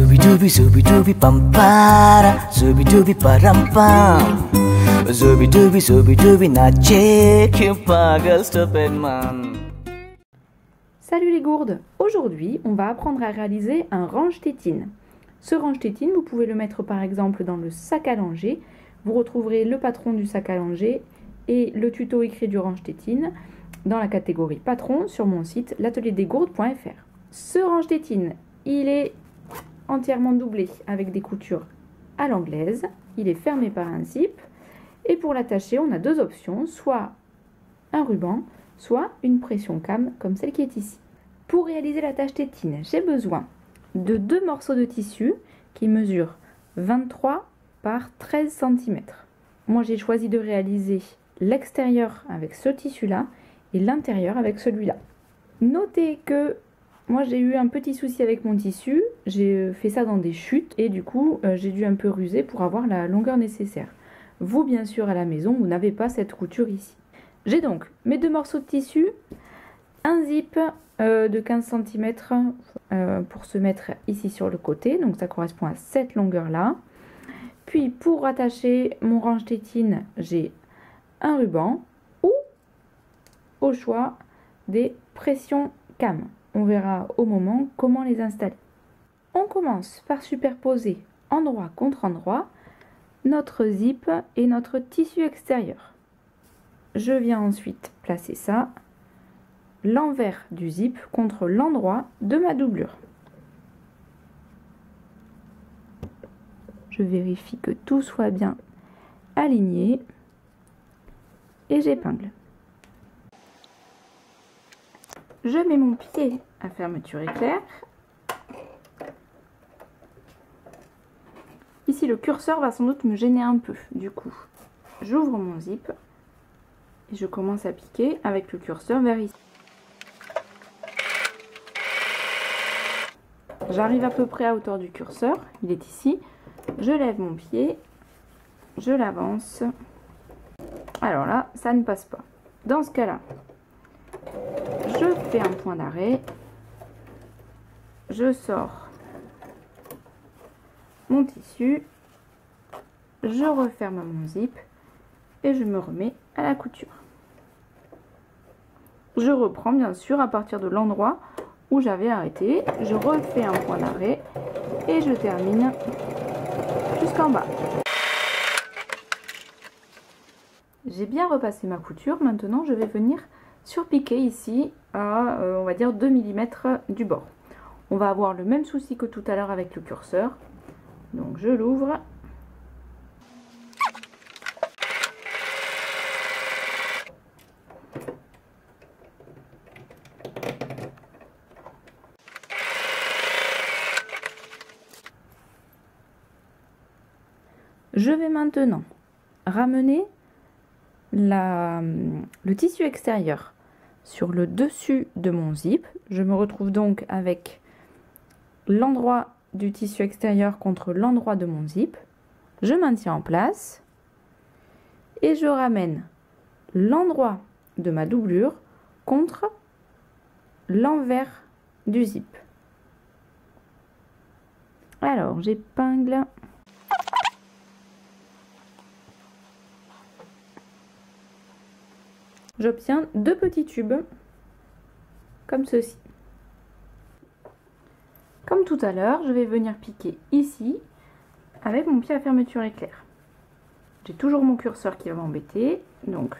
Zooby-dooby, zooby-dooby, pampara, zooby-dooby, parampam. Zooby-dooby, zooby-dooby, nache, pagal, stupid man. Salut les gourdes! Aujourd'hui, on va apprendre à réaliser un range-tétine. Ce range-tétine, vous pouvez le mettre par exemple dans le sac à langer. Vous retrouverez le patron du sac à langer et le tuto écrit du range-tétine dans la catégorie patron sur mon site l'atelierdesgourdes.fr. Ce range-tétine, il est entièrement doublé avec des coutures à l'anglaise. Il est fermé par un zip. Et pour l'attacher, on a deux options, soit un ruban, soit une pression cam comme celle qui est ici. Pour réaliser l'attache tétine, j'ai besoin de deux morceaux de tissu qui mesurent 23 par 13 cm. Moi, j'ai choisi de réaliser l'extérieur avec ce tissu-là et l'intérieur avec celui-là. Notez que moi, j'ai eu un petit souci avec mon tissu. J'ai fait ça dans des chutes et du coup, j'ai dû un peu ruser pour avoir la longueur nécessaire. Vous, bien sûr, à la maison, vous n'avez pas cette couture ici. J'ai donc mes deux morceaux de tissu, un zip de 15 cm pour se mettre ici sur le côté, donc ça correspond à cette longueur-là. Puis pour attacher mon range tétine, j'ai un ruban ou au choix des pressions cam. On verra au moment comment les installer. On commence par superposer endroit contre endroit notre zip et notre tissu extérieur. Je viens ensuite placer ça, l'envers du zip contre l'endroit de ma doublure. Je vérifie que tout soit bien aligné et j'épingle. Je mets mon pied à fermeture éclair. Ici, le curseur va sans doute me gêner un peu. Du coup, j'ouvre mon zip et je commence à piquer avec le curseur vers ici. J'arrive à peu près à hauteur du curseur, il est ici. Je lève mon pied, je l'avance. Alors là, ça ne passe pas. Dans ce cas-là, je fais un point d'arrêt. Je sors mon tissu, je referme mon zip et je me remets à la couture. Je reprends bien sûr à partir de l'endroit où j'avais arrêté, je refais un point d'arrêt et je termine jusqu'en bas. J'ai bien repassé ma couture, maintenant je vais venir surpiquer ici à on va dire 2 mm du bord. On va avoir le même souci que tout à l'heure avec le curseur. Donc je l'ouvre. Je vais maintenant ramener le tissu extérieur sur le dessus de mon zip. Je me retrouve donc avec l'endroit du tissu extérieur contre l'endroit de mon zip. Je maintiens en place et je ramène l'endroit de ma doublure contre l'envers du zip. Alors j'épingle. J'obtiens deux petits tubes comme ceci. Comme tout à l'heure, je vais venir piquer ici avec mon pied à fermeture éclair. J'ai toujours mon curseur qui va m'embêter, donc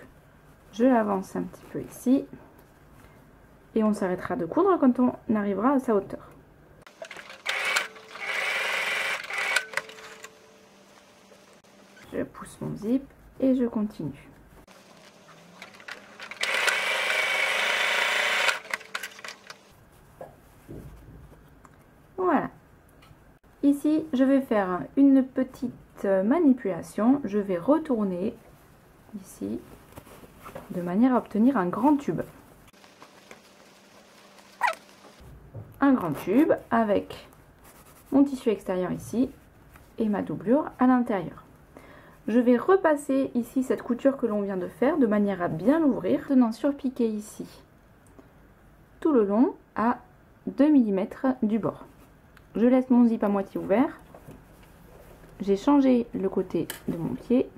je l'avance un petit peu ici et on s'arrêtera de coudre quand on arrivera à sa hauteur. Je pousse mon zip et je continue. Voilà. Ici, je vais faire une petite manipulation. Je vais retourner ici de manière à obtenir un grand tube. Un grand tube avec mon tissu extérieur ici et ma doublure à l'intérieur. Je vais repasser ici cette couture que l'on vient de faire de manière à bien l'ouvrir. Maintenant surpiquer ici tout le long à 2 mm du bord. je laisse mon zip à moitié ouvert. J'ai changé le côté de mon pied.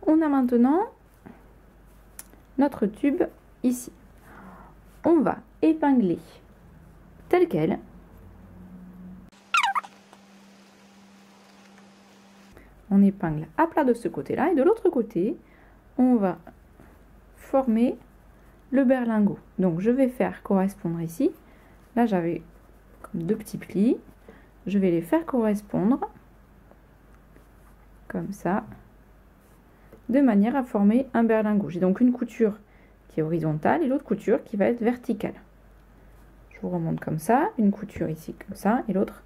On a maintenant notre tube ici. On va épingler tel quel. On épingle à plat de ce côté-là et de l'autre côté, on va former le berlingot. Donc je vais faire correspondre ici. Là j'avais comme deux petits plis. Je vais les faire correspondre comme ça, de manière à former un berlingot. J'ai donc une couture qui est horizontale et l'autre couture qui va être verticale. Je vous remonte comme ça, une couture ici comme ça et l'autre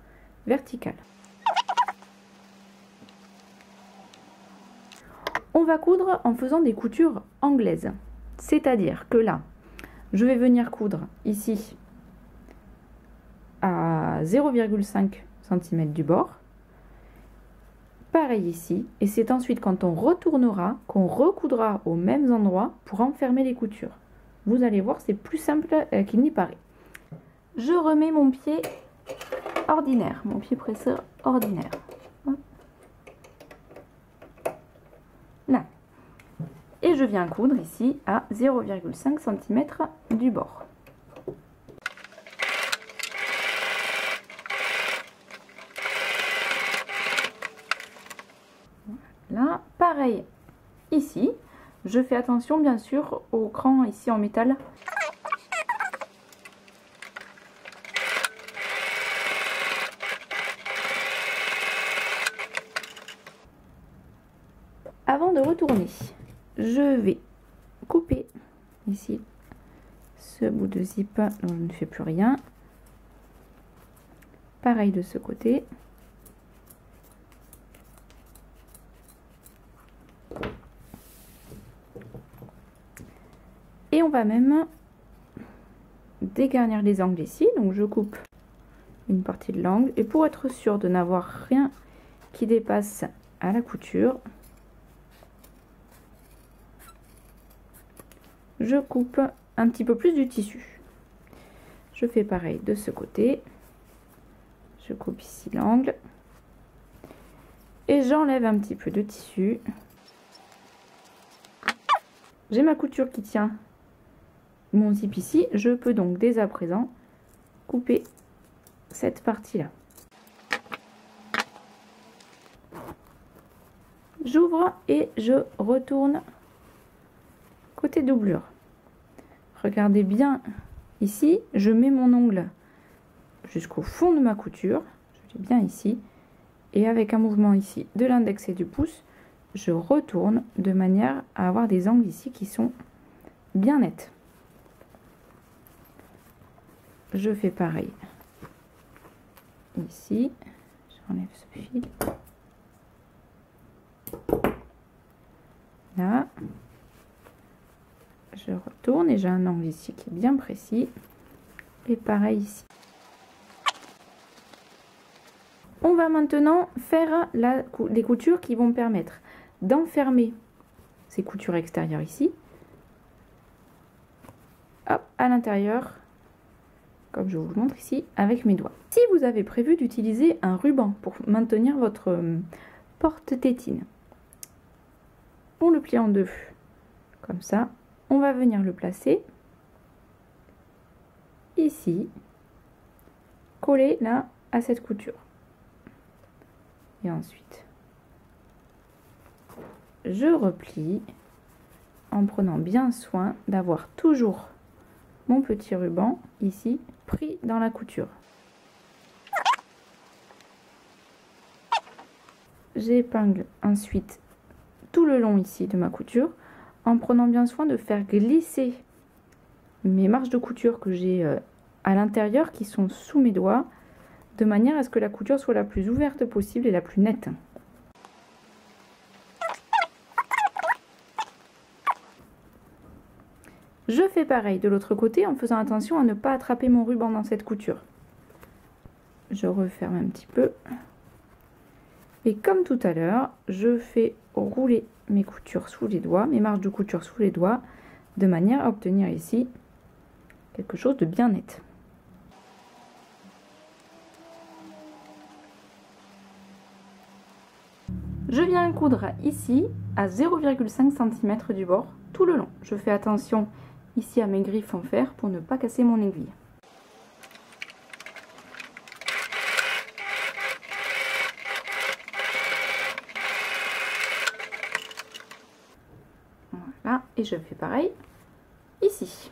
verticale. On va coudre en faisant des coutures anglaises. C'est-à-dire que là, je vais venir coudre ici à 0,5 cm du bord. Pareil ici, et c'est ensuite quand on retournera qu'on recoudra aux mêmes endroits pour enfermer les coutures. Vous allez voir, c'est plus simple qu'il n'y paraît. Je remets mon pied ordinaire, mon pied presseur ordinaire. Là. Et je viens coudre ici à 0,5 cm du bord. Là, pareil ici, je fais attention bien sûr au cran ici en métal. Avant de retourner, je vais couper ici ce bout de zip dont je ne fais plus rien. Pareil de ce côté. Et on va même dégarnir les angles ici. Donc je coupe une partie de l'angle. Et pour être sûr de n'avoir rien qui dépasse à la couture, je coupe un petit peu plus du tissu. Je fais pareil de ce côté. Je coupe ici l'angle. Et j'enlève un petit peu de tissu. J'ai ma couture qui tient mon zip ici, je peux donc dès à présent couper cette partie là. J'ouvre et je retourne côté doublure. Regardez bien ici, je mets mon ongle jusqu'au fond de ma couture, je l'ai bien ici, et avec un mouvement ici de l'index et du pouce, je retourne de manière à avoir des angles ici qui sont bien nets. Je fais pareil ici, j'enlève ce fil, là, je retourne et j'ai un angle ici qui est bien précis, et pareil ici. On va maintenant faire les coutures qui vont me permettre d'enfermer ces coutures extérieures ici, hop, à l'intérieur, comme je vous le montre ici, avec mes doigts. Si vous avez prévu d'utiliser un ruban pour maintenir votre porte-tétine, on le plie en deux, comme ça. On va venir le placer ici, collé là à cette couture. Et ensuite, je replie en prenant bien soin d'avoir toujours mon petit ruban ici pris dans la couture. J'épingle ensuite tout le long ici de ma couture en prenant bien soin de faire glisser mes marges de couture que j'ai à l'intérieur qui sont sous mes doigts, de manière à ce que la couture soit la plus ouverte possible et la plus nette. Je fais pareil de l'autre côté en faisant attention à ne pas attraper mon ruban dans cette couture. Je referme un petit peu. Et comme tout à l'heure, je fais rouler mes coutures sous les doigts, mes marges de couture sous les doigts, de manière à obtenir ici quelque chose de bien net. Je viens coudre ici à 0,5 cm du bord tout le long. Je fais attention ici à mes griffes en fer pour ne pas casser mon aiguille. Voilà, et je fais pareil ici.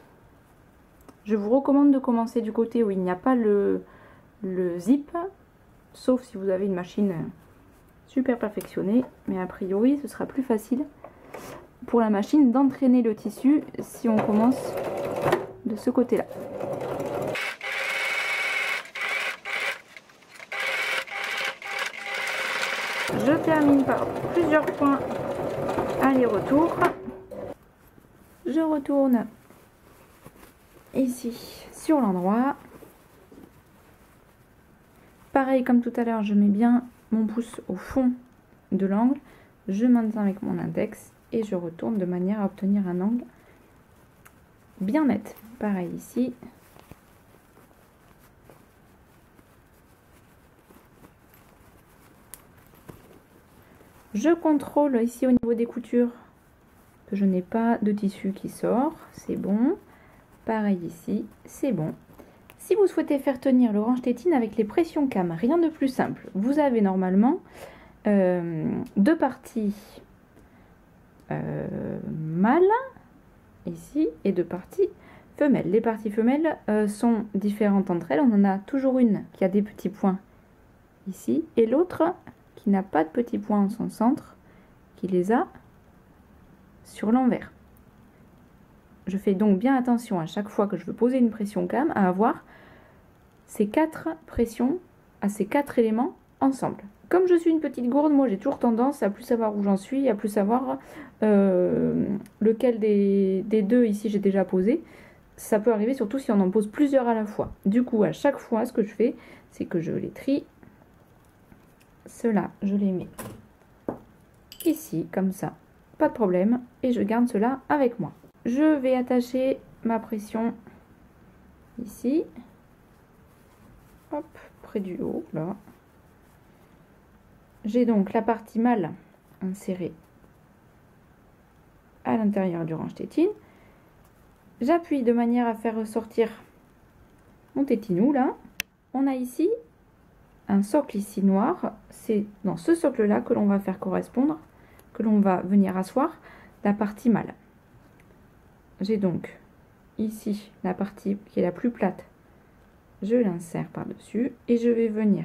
Je vous recommande de commencer du côté où il n'y a pas le zip, sauf si vous avez une machine super perfectionnée, mais a priori ce sera plus facile pour la machine d'entraîner le tissu si on commence de ce côté là. Je termine par plusieurs points aller-retour. Je retourne ici sur l'endroit. Pareil comme tout à l'heure, je mets bien mon pouce au fond de l'angle, je maintiens avec mon index et je retourne de manière à obtenir un angle bien net. Pareil ici. Je contrôle ici au niveau des coutures que je n'ai pas de tissu qui sort, c'est bon. Pareil ici, c'est bon. Si vous souhaitez faire tenir le range-tétine avec les pressions cam, rien de plus simple. Vous avez normalement deux parties mâles ici et deux parties femelles. Les parties femelles sont différentes entre elles. On en a toujours une qui a des petits points ici et l'autre qui n'a pas de petits points en son centre, qui les a sur l'envers. Je fais donc bien attention à chaque fois que je veux poser une pression cam à avoir ces 4 pressions à ces 4 éléments ensemble. Comme je suis une petite gourde, moi j'ai toujours tendance à plus savoir où j'en suis, à plus savoir lequel des deux ici j'ai déjà posé. Ça peut arriver surtout si on en pose plusieurs à la fois. Du coup, à chaque fois, ce que je fais, c'est que je les trie. Ceux-là, je les mets ici, comme ça, pas de problème. Et je garde cela avec moi. Je vais attacher ma pression ici. Hop, près du haut, là. J'ai donc la partie mâle insérée à l'intérieur du range-tétine. J'appuie de manière à faire ressortir mon tétinou, là. On a ici un socle ici noir. C'est dans ce socle-là que l'on va faire correspondre, que l'on va venir asseoir la partie mâle. J'ai donc ici la partie qui est la plus plate. Je l'insère par-dessus et je vais venir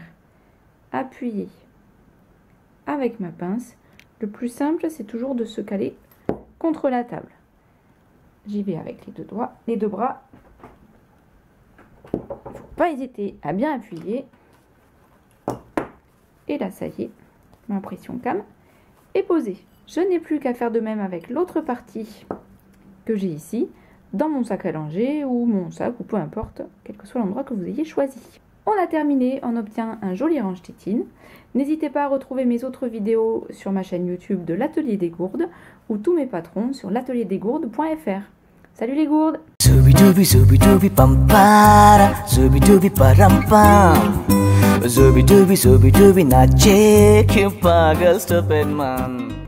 appuyer avec ma pince. Le plus simple, c'est toujours de se caler contre la table. J'y vais avec les deux doigts, les deux bras. Il ne faut pas hésiter à bien appuyer. Et là, ça y est, ma pression cam est posée. Je n'ai plus qu'à faire de même avec l'autre partie que j'ai ici, dans mon sac à langer ou mon sac, ou peu importe, quel que soit l'endroit que vous ayez choisi. On a terminé, on obtient un joli range-tétine. N'hésitez pas à retrouver mes autres vidéos sur ma chaîne YouTube de l'Atelier des Gourdes ou tous mes patrons sur l'atelierdegourdes.fr. Salut les gourdes! Zubi-dubi, zubi-dubi, pam-para, zubi-dubi, param-pam. Zubi-dubi, zubi-dubi, nache, que pagal stupid man.